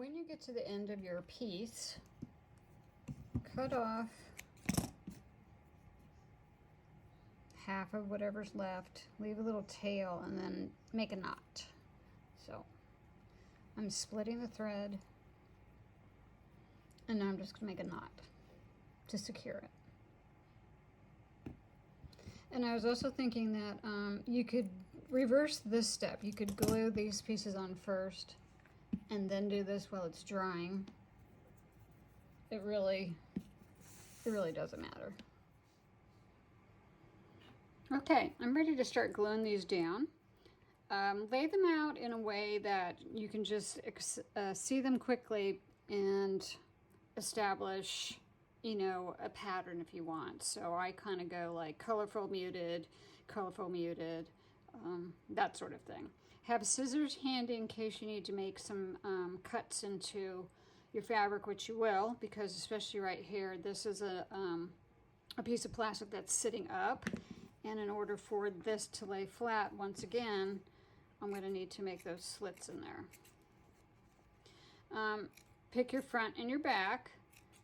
when you get to the end of your piece, cut off half of whatever's left, leave a little tail, and then make a knot. So I'm splitting the thread, and now I'm just going to make a knot to secure it. And I was also thinking that you could reverse this step. You could glue these pieces on first and then do this while it's drying. It really doesn't matter. Okay, I'm ready to start gluing these down. Lay them out in a way that you can just see them quickly and establish, you know, a pattern if you want. So I kind of go like colorful, muted, that sort of thing. Have scissors handy in case you need to make some cuts into your fabric, which you will, because especially right here, this is a piece of plastic that's sitting up, and in order for this to lay flat, once again, I'm going to need to make those slits in there. Pick your front and your back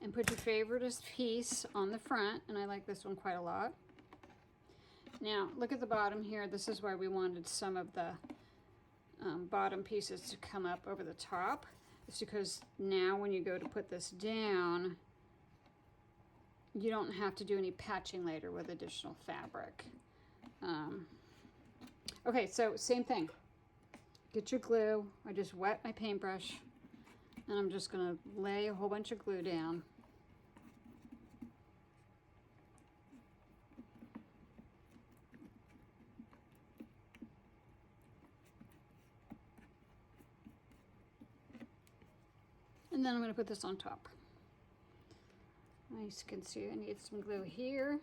and put your favorite piece on the front, and I like this one quite a lot. Now look at the bottom here. This is why we wanted some of the bottom pieces to come up over the top. It's because now when you go to put this down, you don't have to do any patching later with additional fabric. Okay, so same thing. Get your glue. I just wet my paintbrush, and I'm just going to lay a whole bunch of glue down. And then I'm going to put this on top. As you can see, I need some glue here.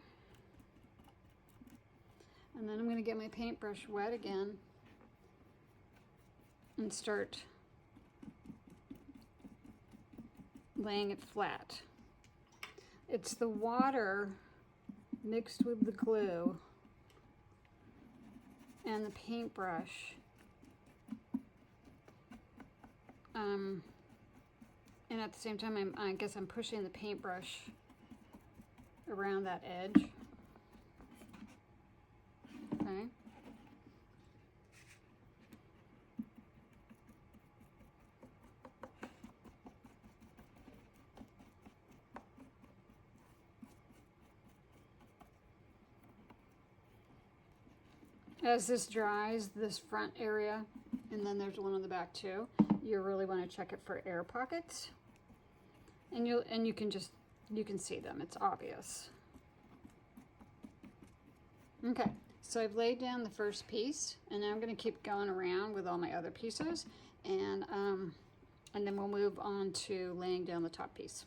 And then I'm going to get my paintbrush wet again and start laying it flat. It's the water mixed with the glue and the paintbrush. And at the same time, I guess I'm pushing the paintbrush around that edge. Okay. As this dries, this front area, and then there's one on the back too, you really want to check it for air pockets. And you can see them, it's obvious. Okay, so I've laid down the first piece, and now I'm going to keep going around with all my other pieces, and then we'll move on to laying down the top piece.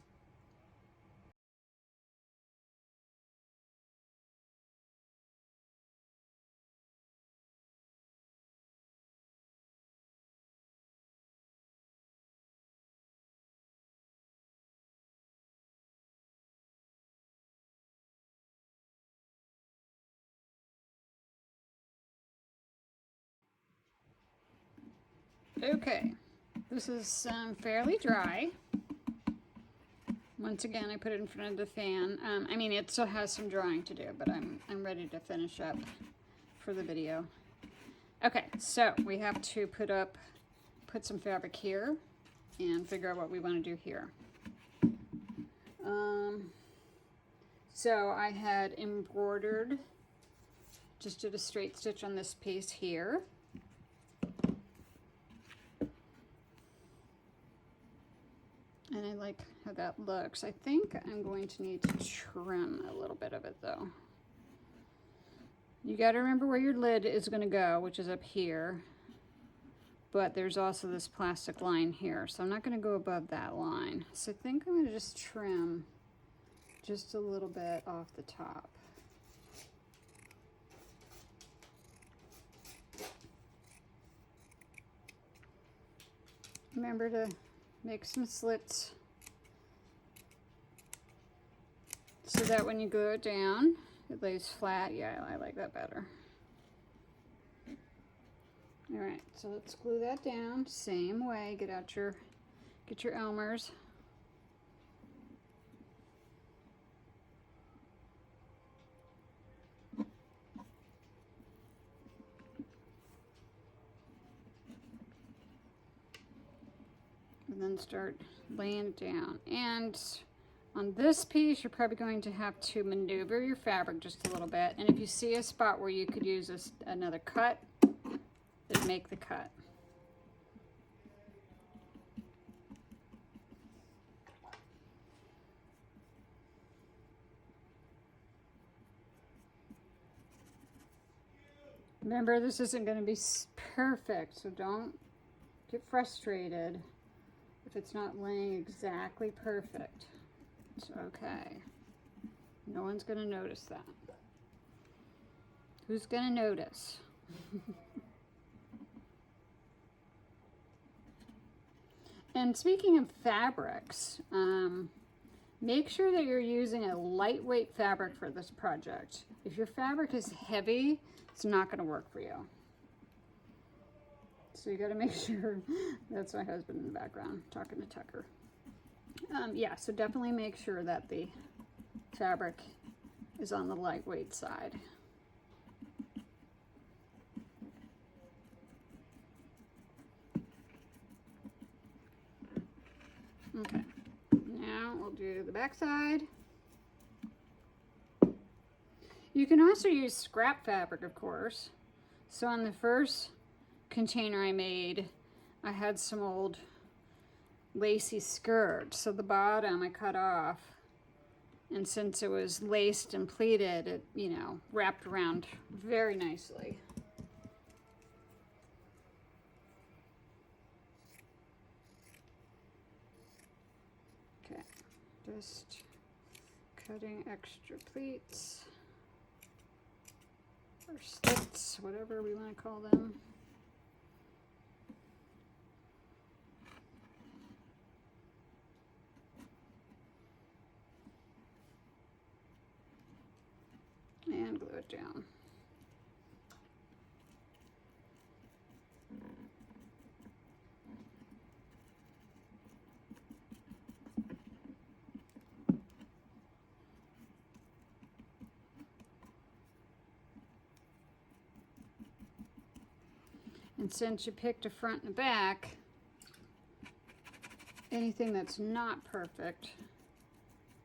Okay, this is fairly dry. Once again, I put it in front of the fan. I mean, it still has some drying to do, but I'm ready to finish up for the video. Okay, so we have to put some fabric here and figure out what we want to do here. So I had embroidered, just did a straight stitch on this piece here. And I like how that looks. I think I'm going to need to trim a little bit of it though. You got to remember where your lid is going to go, which is up here. But there's also this plastic line here, so I'm not going to go above that line. So I think I'm going to just trim just a little bit off the top. Remember to make some slits so that when you glue it down, it lays flat. Yeah, I like that better. All right, so let's glue that down. Same way, get out your Get your Elmers. And then start laying it down. And on this piece, you're probably going to have to maneuver your fabric just a little bit. And if you see a spot where you could use another cut, then make the cut. Remember, this isn't going to be perfect, so don't get frustrated if it's not laying exactly perfect. It's okay. No one's going to notice that. Who's going to notice? And speaking of fabrics, make sure that you're using a lightweight fabric for this project. If your fabric is heavy, it's not going to work for you. So you got to make sure. That's my husband in the background talking to Tucker. Yeah, so definitely make sure that the fabric is on the lightweight side. Okay, now we'll do the back side. You can also use scrap fabric, of course. So on the first container I made, I had some old lacy skirt. So the bottom I cut off, and since it was laced and pleated, it, you know, wrapped around very nicely. Okay, just cutting extra pleats. Or slits, whatever we want to call them. And glue it down. And since you picked a front and a back, anything that's not perfect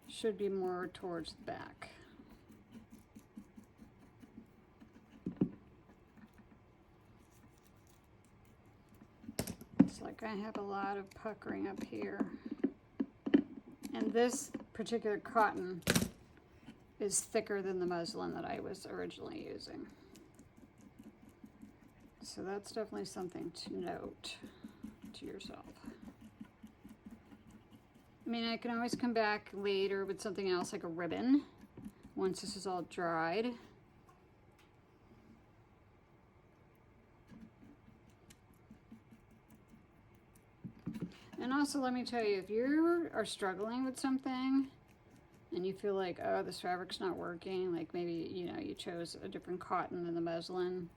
should be more towards the back. It's like I have a lot of puckering up here. And this particular cotton is thicker than the muslin that I was originally using. So that's definitely something to note to yourself. I mean, I can always come back later with something else like a ribbon once this is all dried. And also, let me tell you, if you are struggling with something and you feel like, oh, this fabric's not working, like maybe, you know, you chose a different cotton than the muslin,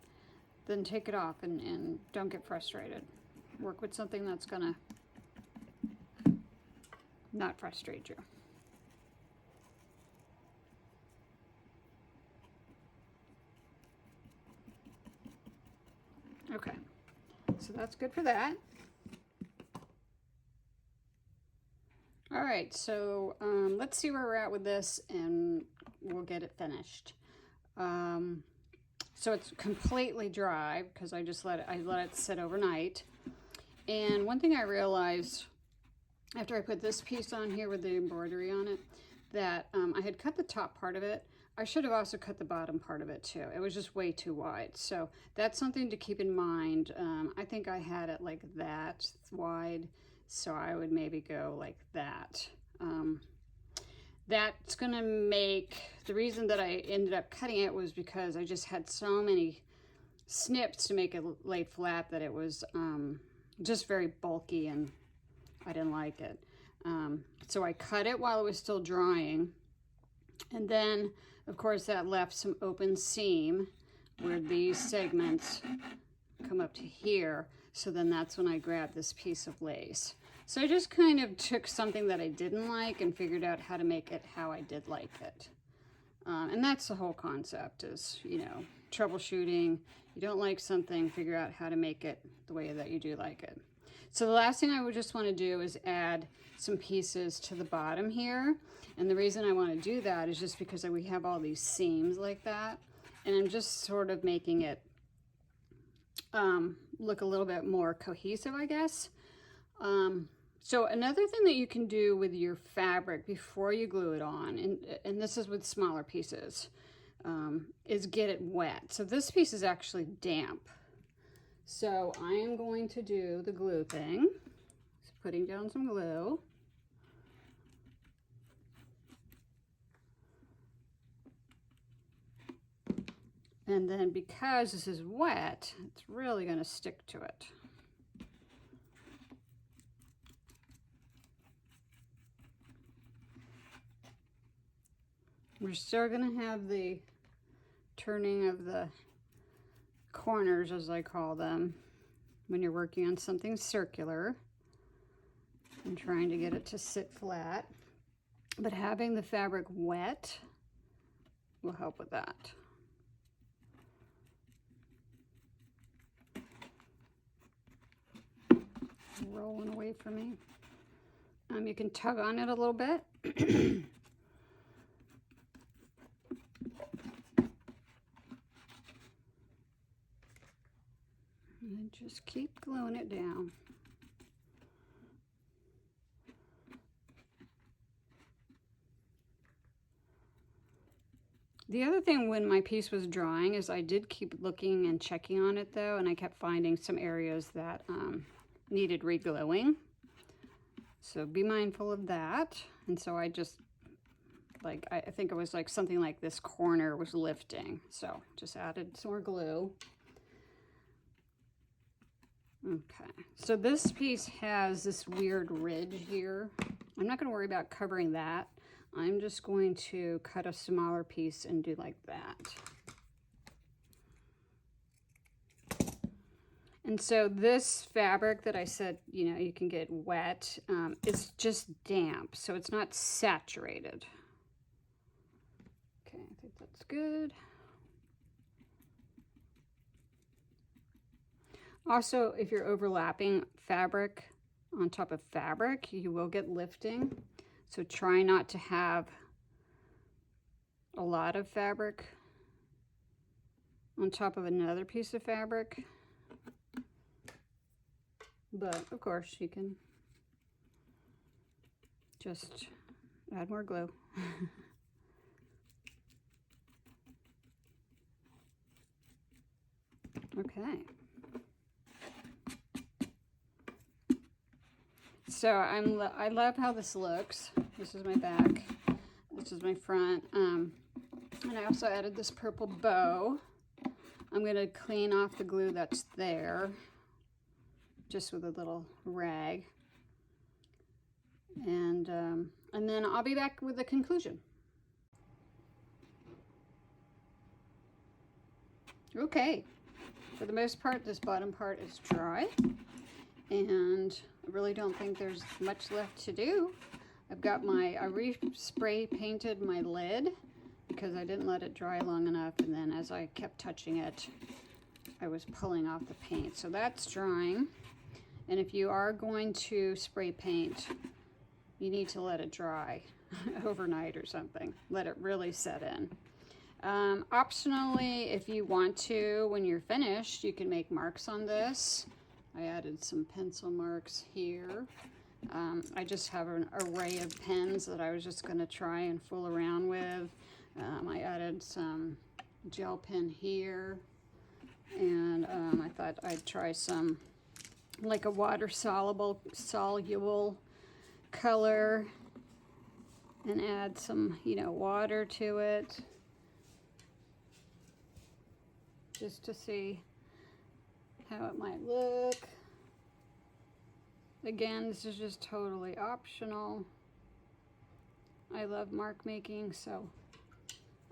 then take it off and don't get frustrated. Work with something that's gonna not frustrate you. Okay, so that's good for that. All right, so let's see where we're at with this and we'll get it finished. So it's completely dry because I let it sit overnight. And one thing I realized after I put this piece on here with the embroidery on it, that I had cut the top part of it. I should have also cut the bottom part of it too. It was just way too wide. So that's something to keep in mind. I think I had it like that wide, so I would maybe go like that. That's gonna make, the reason that I ended up cutting it was because I just had so many snips to make it lay flat that it was just very bulky and I didn't like it. So I cut it while it was still drying. And then, of course, that left some open seam where these segments come up to here. So then that's when I grabbed this piece of lace. So I just kind of took something that I didn't like and figured out how to make it how I did like it. And that's the whole concept is, you know, troubleshooting. You don't like something, figure out how to make it the way that you do like it. So the last thing I would just want to do is add some pieces to the bottom here. And the reason I want to do that is just because we have all these seams like that. And I'm just sort of making it look a little bit more cohesive, I guess. So another thing that you can do with your fabric before you glue it on, and this is with smaller pieces, is get it wet. So this piece is actually damp. So I am going to do the glue thing. Just putting down some glue. And then because this is wet, it's really going to stick to it. We're still going to have the turning of the corners, as I call them, when you're working on something circular and trying to get it to sit flat. But having the fabric wet will help with that. Rolling away from me. You can tug on it a little bit. And just keep gluing it down. The other thing when my piece was drying is I did keep looking and checking on it though, and I kept finding some areas that needed re-gluing. So be mindful of that. And so I just, like, I think it was like something like this corner was lifting. So just added some more glue. Okay, so this piece has this weird ridge here. I'm not going to worry about covering that. I'm just going to cut a smaller piece and do like that. And so this fabric that I said, you know, you can get wet, it's just damp, so it's not saturated. Okay, I think that's good. Also, if you're overlapping fabric on top of fabric, you will get lifting. So try not to have a lot of fabric on top of another piece of fabric. But of course you can just add more glue. Okay. So I love how this looks. This is my back. This is my front. And I also added this purple bow. I'm going to clean off the glue that's there, just with a little rag. And then I'll be back with the conclusion. Okay. For the most part, this bottom part is dry. And I really don't think there's much left to do. I've got I re-spray painted my lid because I didn't let it dry long enough, and then as I kept touching it, I was pulling off the paint. So that's drying. And if you are going to spray paint, you need to let it dry overnight or something. Let it really set in. Optionally, if you want to, when you're finished, you can make marks on this. I added some pencil marks here. I just have an array of pens that I was just going to try and fool around with. I added some gel pen here, and I thought I'd try some like a water soluble color and add some, you know, water to it just to see how it might look. Again, this is just totally optional. I love mark making, so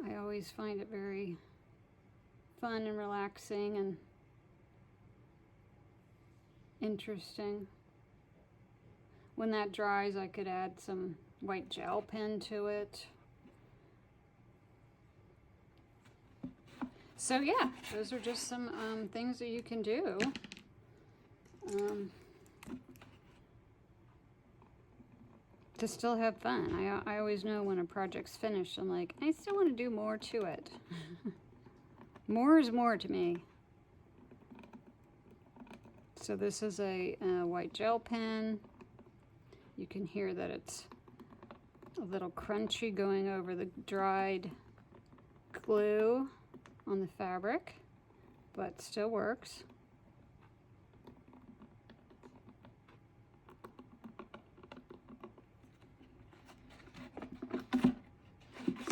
I always find it very fun and relaxing and interesting. when that dries, I could add some white gel pen to it. So yeah, those are just some things that you can do. To still have fun. I always know when a project's finished, I'm like, I still want to do more to it. More is more to me. So this is a white gel pen. You can hear that it's a little crunchy going over the dried glue on the fabric, but still works.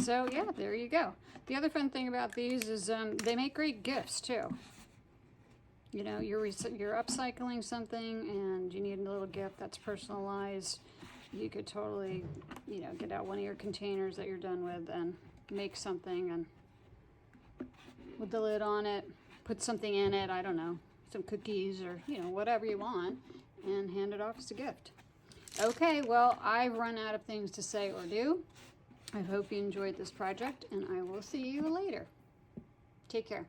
So yeah, there you go. The other fun thing about these is they make great gifts too. You know, you're upcycling something and you need a little gift that's personalized. You could totally, you know, get out one of your containers that you're done with and make something, and with the lid on it, put something in it, I don't know, some cookies or, you know, whatever you want, and hand it off as a gift. Okay, well, I've run out of things to say or do. I hope you enjoyed this project, and I will see you later. Take care.